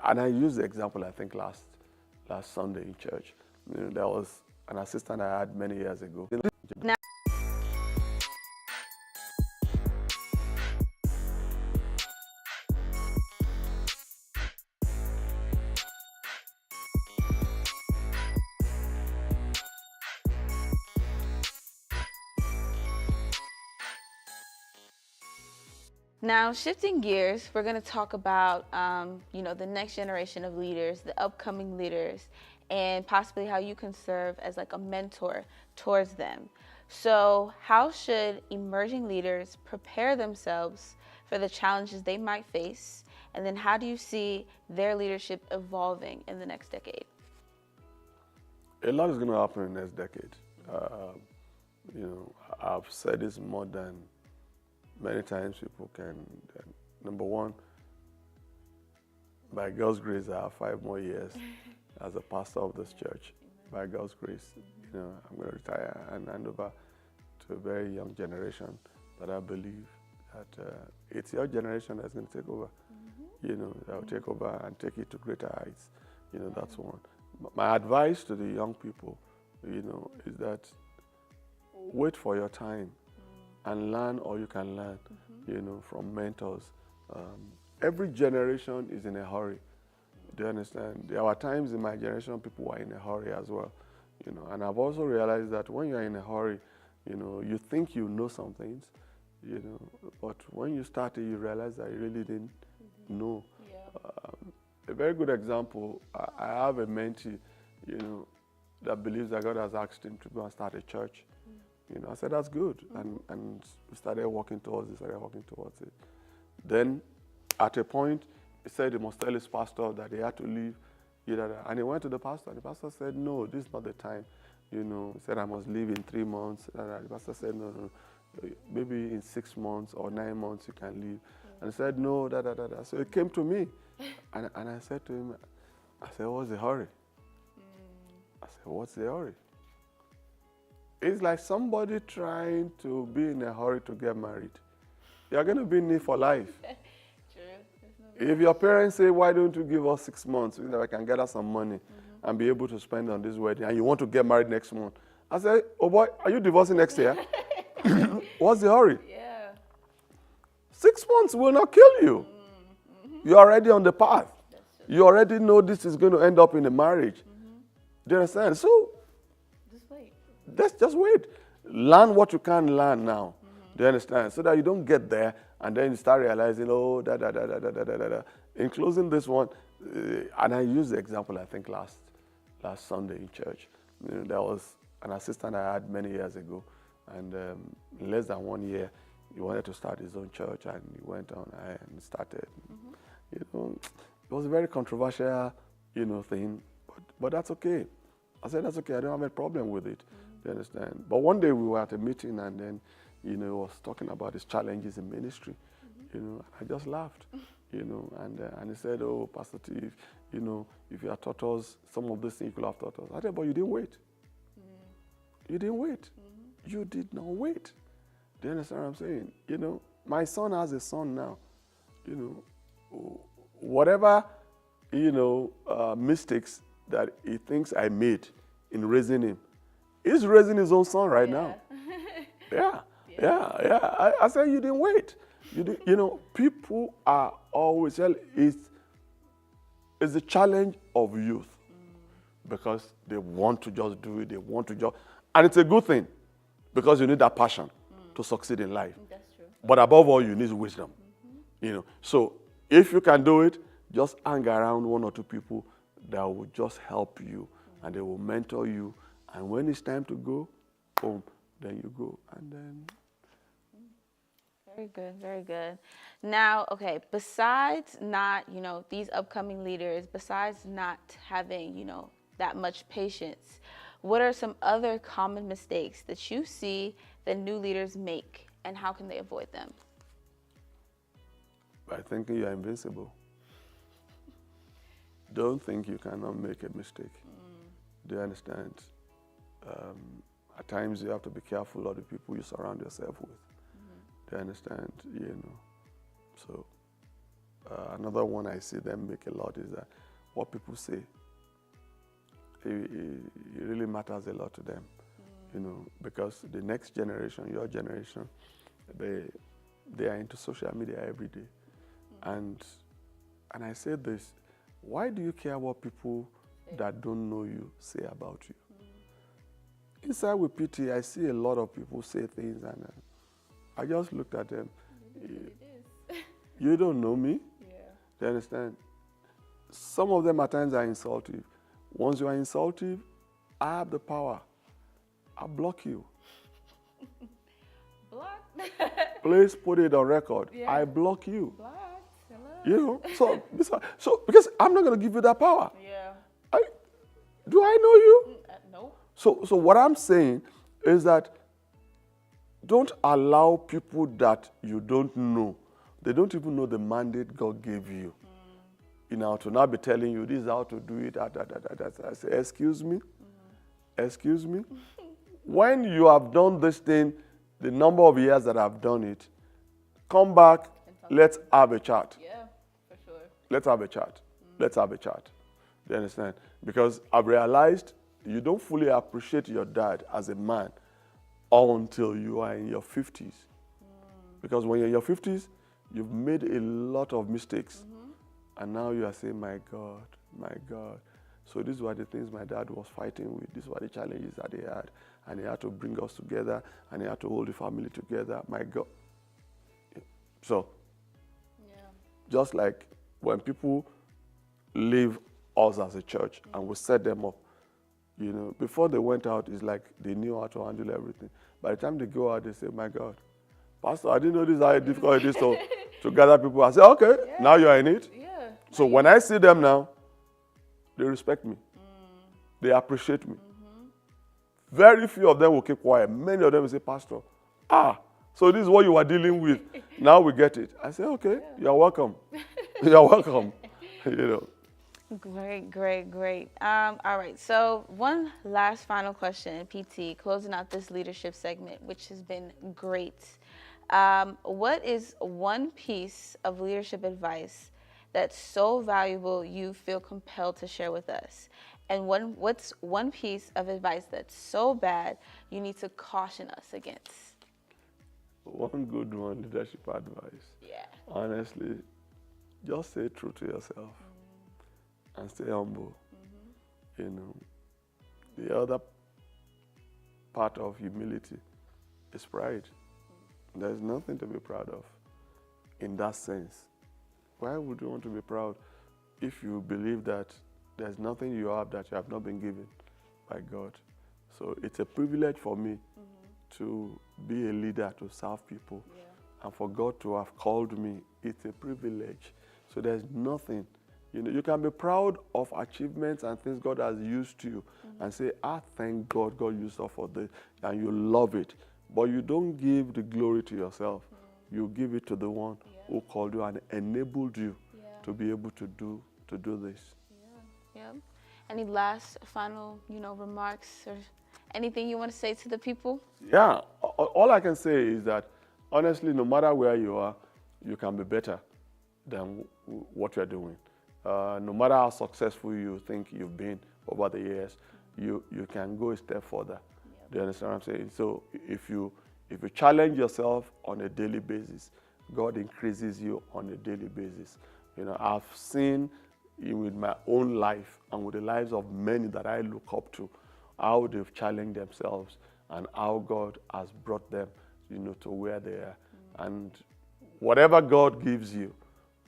And I used the example, I think, last Sunday in church. There was an assistant I had many years ago. Now, shifting gears, we're going to talk about, the next generation of leaders, the upcoming leaders, and possibly how you can serve as like a mentor towards them. So, how should emerging leaders prepare themselves for the challenges they might face? And then how do you see their leadership evolving in the next decade? A lot is going to happen in the next decade. I've said this more than many times people can. Number one, by God's grace, I have 5 more years as a pastor of this church. By God's grace, I'm going to retire and hand over to a very young generation. But I believe that it's your generation that's going to take over. That will take over and take it to greater heights. That's one. My advice to the young people, is that wait for your time and learn all you can learn, from mentors. Every generation is in a hurry. Do you understand? There were times in my generation people were in a hurry as well, And I've also realized that when you're in a hurry, you think you know some things, but when you start it, you realize that you really didn't know. Yeah. A very good example, I have a mentee, that believes that God has asked him to go and start a church. I said, that's good. And we started working towards it. Then, at a point, he said he must tell his pastor that he had to leave. And he went to the pastor, and the pastor said, no, this is not the time. He said, I must leave in 3 months. The pastor said, no, maybe in 6 months or 9 months you can leave. And he said, no, So he came to me. And I said to him, what's the hurry? I said, what's the hurry? It's like somebody trying to be in a hurry to get married. You're going to be in it for life. True. If your parents say, why don't you give us 6 months so that I can get us some money and be able to spend on this wedding, and you want to get married next month, I said, oh boy, are you divorcing next year? What's the hurry? Yeah. 6 months will not kill you. You're already on the path. You already know this is going to end up in a marriage. Do you understand? So, just wait. Let's just wait. Learn what you can learn now. Do you understand? So that you don't get there and then you start realizing, oh, In closing this one, and I used the example, I think, last Sunday in church. There was an assistant I had many years ago, and in less than 1 year, he wanted to start his own church, and he went on and started. It was a very controversial, thing, but that's okay. I said, that's okay, I don't have a problem with it. Do you understand? But one day we were at a meeting, and then, he was talking about his challenges in ministry. I just laughed, and he said, oh, Pastor T, if you had taught us some of these things, you could have taught us. I said, but you didn't wait. You didn't wait. You did not wait. Do you understand what I'm saying? My son has a son now. Whatever, mistakes that he thinks I made in raising him, he's raising his own son right now. Yeah. I said, you didn't wait. People are always, it's the challenge of youth because they want to just do it. And it's a good thing because you need that passion to succeed in life. That's true. But above all, you need wisdom. So if you can do it, just hang around 1 or 2 people that will just help you and they will mentor you. And when it's time to go, boom, then you go. And then. Very good, very good. Now, okay, besides not, these upcoming leaders, besides not having, that much patience, what are some other common mistakes that you see that new leaders make, and how can they avoid them? By thinking you are invincible. Don't think you cannot make a mistake. Do you understand? At times you have to be careful of the people you surround yourself with. Do you understand? So another one I see them make a lot is that what people say, it really matters a lot to them, because the next generation, your generation, they are into social media every day. And I say this, why do you care what people that don't know you say about you? Inside with PT, I see a lot of people say things, and I just looked at them. You don't know me. Yeah. Do you understand? Some of them at times are insultive. Once you are insultive, I have the power. I block you. Block. Please put it on record. Yeah. I block you. Blocked. Hello. So because I'm not going to give you that power. Yeah. Do I know you? No. So what I'm saying is that don't allow people that you don't know. They don't even know the mandate God gave you. To now be telling you this is how to do it. I say, excuse me? Excuse me? When you have done this thing, the number of years that I've done it, come back, let's have a chat. Yeah, for sure. Let's have a chat. Let's have a chat. Do you understand? Because I've realized you don't fully appreciate your dad as a man until you are in your 50s. Because when you're in your 50s, you've made a lot of mistakes. And now you are saying, my God, my God. So these were the things my dad was fighting with. These were the challenges that he had. And he had to bring us together. And he had to hold the family together. My God. So, just like when people leave us as a church and we set them up, before they went out, it's like they knew how to handle everything. By the time they go out, they say, my God, Pastor, I didn't know this is how difficult it is to gather people. I say, okay, now you're in it. Yeah. So when I see them now, they respect me. They appreciate me. Very few of them will keep quiet. Many of them will say, Pastor, so this is what you are dealing with. Now we get it. I say, okay, you're welcome. You're welcome. Great. All right. So one last final question, PT, closing out this leadership segment, which has been great. What is one piece of leadership advice that's so valuable you feel compelled to share with us? And what's one piece of advice that's so bad you need to caution us against? One good one, leadership advice. Yeah. Honestly, just stay true to yourself and stay humble. The other part of humility is pride. There's nothing to be proud of in that sense. Why would you want to be proud if you believe that there's nothing you have that you have not been given by God? So it's a privilege for me to be a leader, to serve people. And for God to have called me, it's a privilege. So there's nothing. You can be proud of achievements and things God has used you and say, thank God, God used us for this, and you love it. But you don't give the glory to yourself. You give it to the one who called you and enabled you to be able to do this. Yeah. Any last final, remarks or anything you want to say to the people? Yeah. All I can say is that, honestly, no matter where you are, you can be better than what you're doing. No matter how successful you think you've been over the years, you can go a step further. Do you understand what I'm saying? So if you challenge yourself on a daily basis, God increases you on a daily basis. I've seen with my own life and with the lives of many that I look up to, how they've challenged themselves and how God has brought them, to where they are. And whatever God gives you,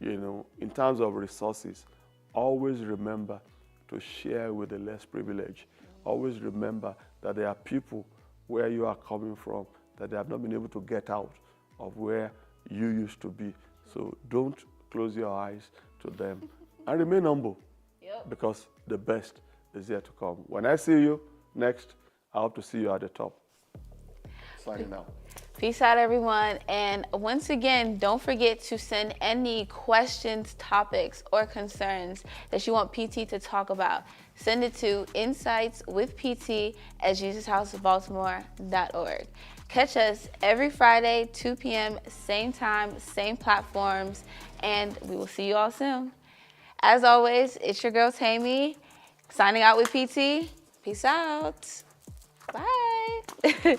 in terms of resources, always remember to share with the less privileged. Always remember that there are people where you are coming from that they have not been able to get out of where you used to be. So don't close your eyes to them and remain humble because the best is yet to come. When I see you next, I hope to see you at the top. Signing out. Peace out, everyone. And once again, don't forget to send any questions, topics, or concerns that you want PT to talk about. Send it to insightswithpt@JesusHouseBaltimore.org. Catch us every Friday, 2 p.m., same time, same platforms, and we will see you all soon. As always, it's your girl Tammy, signing out with PT. Peace out. Bye.